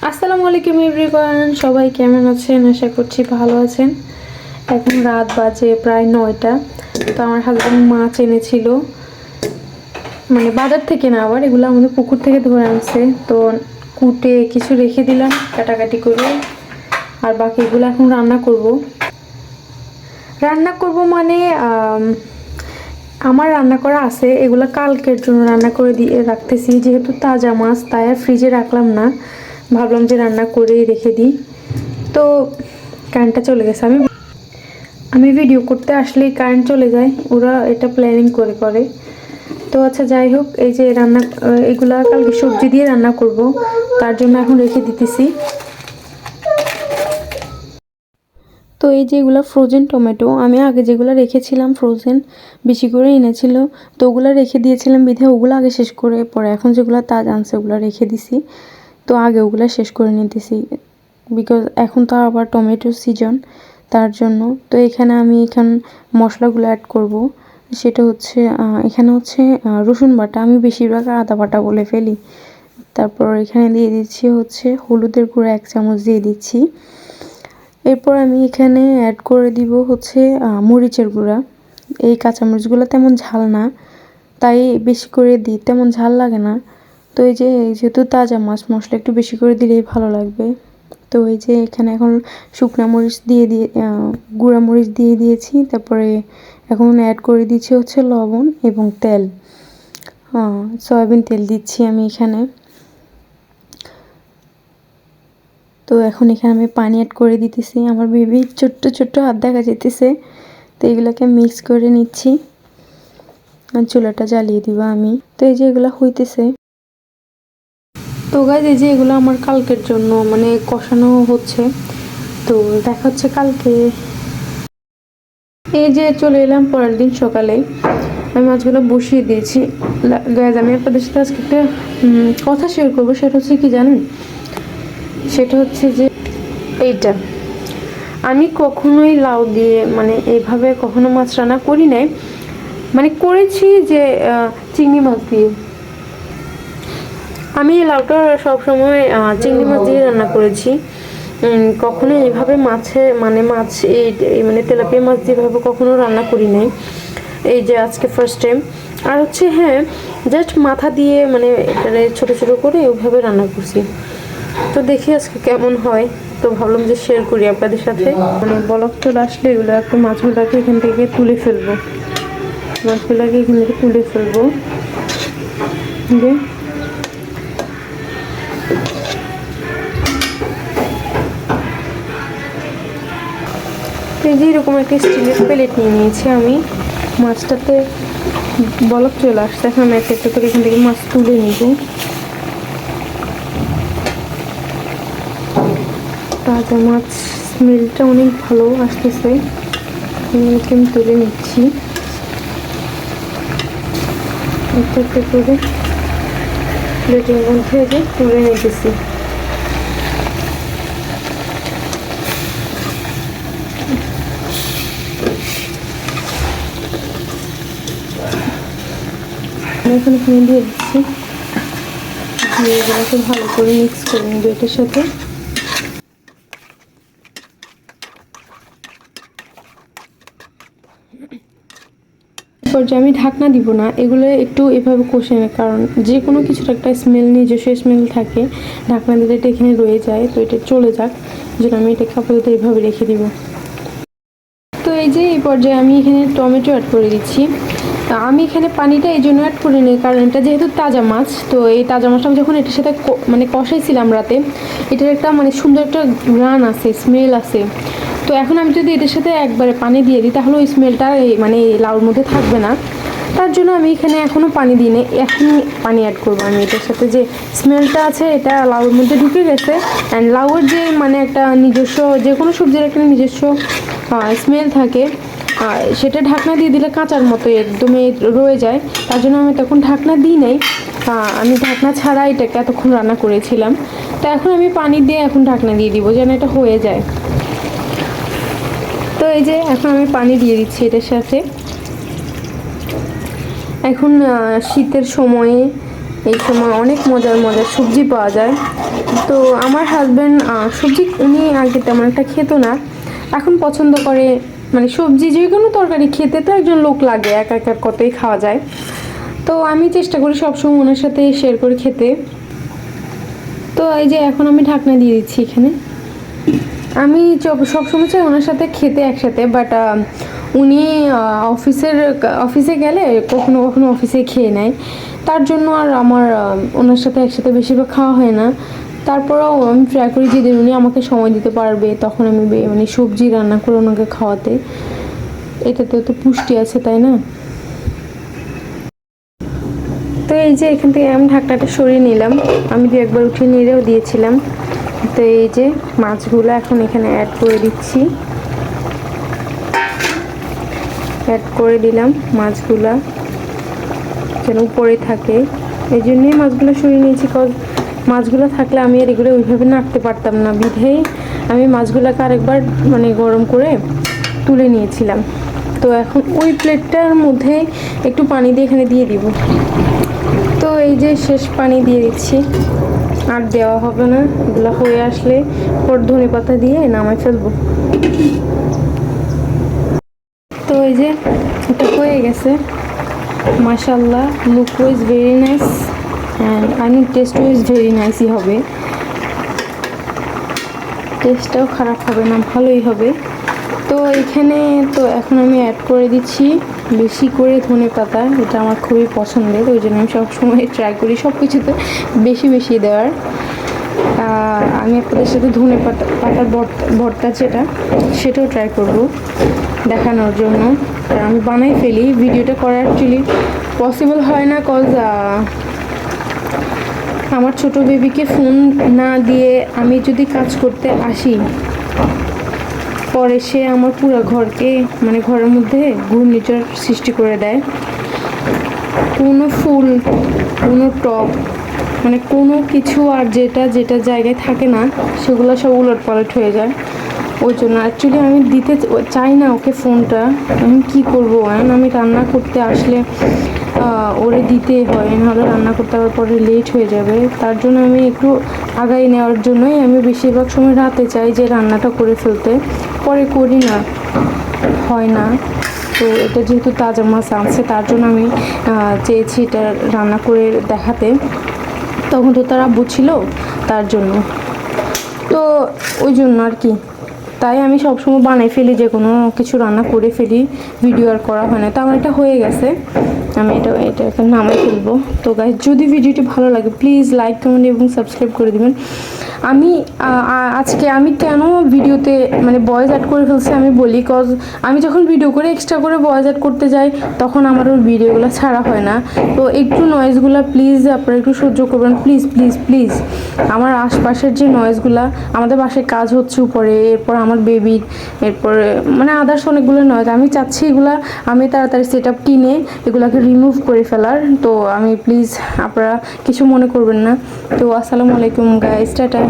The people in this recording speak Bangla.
আসসালামু আলাইকুম এভরিওয়ান, সবাই কেমন আছেন? আশা করছি ভালো আছেন। এখন রাত বাজে প্রায় 9টা। তো আমার হাজব্যান্ড মাছ এনেছিল, মানে বাজার থেকে না, আবার এগুলো আমাদের পুকুর থেকে ধরে আনছে। তো কুটে কিছু রেখে দিলাম কাটাকাটি করে, আর বাকিগুলো এখন রান্না করব মানে আমার রান্না করা আছে, এগুলো কালকের জন্য রান্না করে দিয়ে রাখতেছি। যেহেতু তাজা মাছ, তাই আর ফ্রিজে রাখলাম না, ভাবলাম যে রান্না করেই রেখে দিই। তো কারেন্টটা চলে গেছে। আমি ভিডিও করতে আসলেই কারেন্ট চলে যায়, ওরা এটা প্ল্যানিং করে। তো আচ্ছা, যাই হোক, এই যে এগুলা কালকে সবজি দিয়ে রান্না করব, তার জন্য এখন রেখে দিতেছি। তো এই যে এগুলো ফ্রোজেন টমেটো, আমি আগে যেগুলো রেখেছিলাম ফ্রোজেন বেশি করে এনেছিল, তো ওগুলো রেখে দিয়েছিলাম বিধে ওগুলো আগে শেষ করে পরে এখন যেগুলো তাজা আনছে ওগুলো রেখে দিছি। তো আগে ওগুলো শেষ করে নিতেছি, বিকজ এখন তো আবার টমেটো সিজন, তার জন্য। তো এখানে আমি মশলাগুলো অ্যাড করব। সেটা হচ্ছে এখানে হচ্ছে রসুন বাটা, আমি বেশিরভাগ আদা বাটা বলে ফেলি। তারপর এখানে দিয়ে দিচ্ছি হচ্ছে হলুদের গুঁড়া 1 চামচ দিয়ে দিচ্ছি। এরপর আমি এখানে অ্যাড করে দিব হচ্ছে মরিচের গুঁড়া। এই কাঁচামরিচগুলো তেমন ঝাল না, তাই বেশি করে দিই, তেমন ঝাল লাগে না। তো এই যে যেহেতু তাজা মাছ, মশলা একটু বেশি করে দিলেই ভালো লাগবে। তো এই যে এখানে এখন শুকনা মরিচ দিয়ে গুঁড়া মরিচ দিয়ে দিয়েছি। তারপরে এখন অ্যাড করে দিচ্ছি হচ্ছে লবণ এবং তেল, সয়াবিন তেল দিচ্ছি আমি এখানে। তো এখন এখানে আমি পানি অ্যাড করে দিতেছি। আমার বেবি ছোট্ট ছোট্ট হাত দেখা যেতেছে। তো এগুলোকে মিক্স করে নিচ্ছি, আর চুলাটা জ্বালিয়ে দিব আমি। তো এই যে এগুলো হইতেছে। তো গাইজ, এই যে এগুলো আমার কালকের জন্য মানে কষানো হচ্ছে। তো দেখা হচ্ছে কালকে। এই যে চলে এলাম পরের দিন সকালে, আমি মাছগুলো বসিয়ে দিয়েছি। গাইজ, আমি আপনাদের সাথে আজকে একটা কথা শেয়ার করবো। সেটা হচ্ছে কি জানেন, সেটা হচ্ছে যে এইটা আমি কখনোই লাউ দিয়ে মানে এইভাবে কখনো মাছ রান্না করি নাই। মানে করেছি যে চিংড়ি মাছ দিয়ে। আমি এই লাউটা সবসময় চিংড়ি মাছ দিয়ে রান্না করেছি, কখনো এইভাবে মাছ এই মানে তেলাপিয়া মাছ দিয়ে ভাবে কখনো রান্না করি নাই। এই যে আজকে ফার্স্ট টাইম। আর হচ্ছে হ্যাঁ, জাস্ট মাথা দিয়ে মানে এটারে ছোটো ছোটো করে ওইভাবে রান্না করছি। তো দেখি আজকে কেমন হয়। তো ভাবলাম যে শেয়ার করি আপনাদের সাথে। মানে বলক চলে আসলে এগুলো একটু মাছগুলোকে এখান থেকে তুলে ফেলবো, মাছগুলোকে এখান থেকে তুলে ফেলবো। এই যে এরকম একটা স্টিলের প্লেট নিয়ে নিয়েছি আমি। মাছটাতে বলক চলে আসছে, এখন আমি একটা করে এখান থেকে মাছ তুলে নিব। তাজা মাছ, স্মেলটা অনেক ভালো আসতেছে। আমি তুলে নিচ্ছি একটা করে প্লেটের মধ্যে, যে তুলে নিতেছি। এখন এখানে দিয়ে দিচ্ছি, দিয়ে এগুলোকে ভালো করে মিক্স করে নেব এটার সাথে। পর্যায়ে আমি ঢাকনা দিব না, এগুলো একটু এভাবে কষে নেয়, কারণ যে কোনো কিছুর একটা স্মেল, নিজস্ব স্মেল থাকে। ঢাকনা দিলে এটা এখানে রয়ে যায়, তো এটা চলে যাক, যেটা আমি এটা আপাতত এইভাবে রেখে দিব। তো এই যে এই পর্যায়ে আমি এখানে টমেটো অ্যাড করে দিচ্ছি। আমি এখানে পানিটা এই জন্য অ্যাড করে নিই, কারণ এটা যেহেতু তাজা মাছ, তো এই তাজা মাছটা যখন এটার সাথে মানে কষাইছিলাম রাতে, এটার একটা মানে সুন্দর একটা ঘ্রাণ আছে, স্মেল আছে। তো এখন আমি যদি এটার সাথে একবারে পানি দিয়ে দিই, তাহলে ওই স্মেলটা মানে লাউর মধ্যে থাকবে না। তার জন্য আমি এখানে এখনও পানি দিই না, এখনই পানি অ্যাড করবো আমি এটার সাথে। যে স্মেলটা আছে এটা লাউর মধ্যে ঢুকে গেছে, অ্যান্ড লাউয়ের যে মানে একটা নিজস্ব, যে কোনো সবজির একটা নিজস্ব স্মেল থাকে, সেটা ঢাকনা দিয়ে দিলে কাঁচার মতো একদমই রয়ে যায়। তার জন্য আমি তখন ঢাকনা দিই নাই, আমি ঢাকনা ছাড়া এটাকে এতক্ষণ রান্না করেছিলাম। তো এখন আমি পানি দিয়ে এখন ঢাকনা দিয়ে দিব, যেন এটা হয়ে যায়। তো এই যে এখন আমি পানি দিয়ে দিচ্ছি এটার সাথে। এখন শীতের সময়ে এই সময় অনেক মজার মজার সবজি পাওয়া যায়। তো আমার হাজব্যান্ড সবজি উনি আগে তেমন একটা খেত না, এখন পছন্দ করে। মানে সবজি যে কোনো তরকারি খেতে তো একজন লোক লাগে, একা একা কতই খাওয়া যায়। তো আমি চেষ্টা করি সবসময় ওনার সাথে শেয়ার করে খেতে। তো এই যে এখন আমি ঢাকনা দিয়ে দিচ্ছি এখানে। আমি সবসময় চাই ওনার সাথে খেতে একসাথে, বাট উনি অফিসে গেলে কখনো কখনো অফিসে খেয়ে নেয়, তার জন্য আর আমার ওনার সাথে একসাথে বেশিরভাগ খাওয়া হয় না। তারপরেও আমি ট্রাই করি যেদিন উনি আমাকে সময় দিতে পারবে তখন আমি মানে সবজি রান্না করে ওনাকে খাওয়াতে। এটাতে তো পুষ্টি আছে, তাই না? তো এই যে এখান থেকে আমি ঢাকনাটা সরিয়ে নিলাম, আমি দু একবার উঠিয়ে নিয়েও দিয়েছিলাম। তো এই যে মাছগুলো এখন এখানে অ্যাড করে দিচ্ছি, অ্যাড করে দিলাম মাছগুলা যেন উপরে থাকে, এই জন্যই মাছগুলো সরিয়ে নিয়েছি। কজ মাছগুলো থাকলে আমি আর এগুলো ওইভাবে নাড়তে পারতাম না, বিধেই আমি মাছগুলোকে আরেকবার মানে গরম করে তুলে নিয়েছিলাম। তো এখন ওই প্লেটটার মধ্যে একটু পানি দিয়ে এখানে দিয়ে দিব। তো এই যে শেষ পানি দিয়ে দিচ্ছি, আর দেওয়া হবে না, এগুলো হয়ে আসলে পর ধনেপাতা দিয়ে নামাই ফেলবো। তো এই যে এটা হয়ে গেছে, মাশাআল্লাহ, look wise very nice and I mean taste wise very নাইসই হবে। টেস্টটাও খারাপ হবে না, ভালোই হবে। তো এখানে তো এখন আমি অ্যাড করে দিচ্ছি বেশি করে ধনেপাতা, এটা আমার খুবই পছন্দের, ওই জন্য আমি সবসময় ট্রাই করি সব কিছুতে বেশি বেশি দেওয়ার। আমি আপনাদের সাথে পাতার ভর্তা সেটাও ট্রাই করব দেখানোর জন্য। আমি বানাই ফেলি, ভিডিওটা করা অ্যাকচুয়ালি পসিবল হয় না, কজ আমার ছোট বেবিকে ফোন না দিয়ে আমি যদি কাজ করতে আসি, পরে সে আমার পুরো ঘরকে মানে ঘরের মধ্যে ঘূর্ণিঝড় সৃষ্টি করে দেয়। কোনো ফুল, কোনো টব, মানে কোনো কিছু আর যেটা যেটা জায়গায় থাকে না সেগুলো সব উলটপালট হয়ে যায়। ওই জন্য অ্যাকচুয়ালি আমি দিতে চাই না ওকে ফোনটা। আমি কী করবো, আমি রান্না করতে আসলে ওরে দিতেই হয়, নাহলে রান্না করতে আবার পরে লেট হয়ে যাবে। তার জন্য আমি একটু আগাই নেওয়ার জন্যই আমি বেশিরভাগ সময় রাতে চাই যে রান্নাটা করে ফেলতে, পরে করি না, হয় না। তো এটা যেহেতু তাজা মাছ আনছে তার জন্য আমি চেয়েছি এটা রান্না করে দেখাতে। তখন তো তারা বুঝছিল, তার জন্য, তো ওই জন্য আর কি। তাই আমি সবসময় বানাই ফেলি, যে কোনো কিছু রান্না করে ফেলি, ভিডিও আর করা হয় না। তো আমার এটা হয়ে গেছে, আমি এটা এখন নামাই ফেলবো। তো গাইস, যদি ভিডিওটি ভালো লাগে প্লিজ লাইক, কমেন্ট এবং সাবস্ক্রাইব করে দিবেন। আজকে আমি কেন ভিডিওতে মানে ভয়েস অ্যাড করে ফেলছি আমি বলি, কজ আমি যখন ভিডিও করে এক্সট্রা করে ভয়েস অ্যাড করতে যাই তখন আমার ওই ভিডিওগুলো ছাড়া হয় না। তো একটু নয়েজগুলো প্লিজ আপনারা একটু সহ্য করবেন, প্লিজ প্লিজ প্লিজ। আমার আশপাশের যে নয়েজগুলা, আমাদের বাসায় কাজ হচ্ছে উপরে, এরপর আমার বেবির, এরপর মানে আদার্স অনেকগুলো নয়েজ, আমি চাচ্ছি এগুলা আমি তাড়াতাড়ি সেট আপ কিনে এগুলাকে রিমুভ করে ফেলার। তো আমি প্লিজ আপনারা কিছু মনে করবেন না। তো আসসালামু আলাইকুম গাইস, টাটা।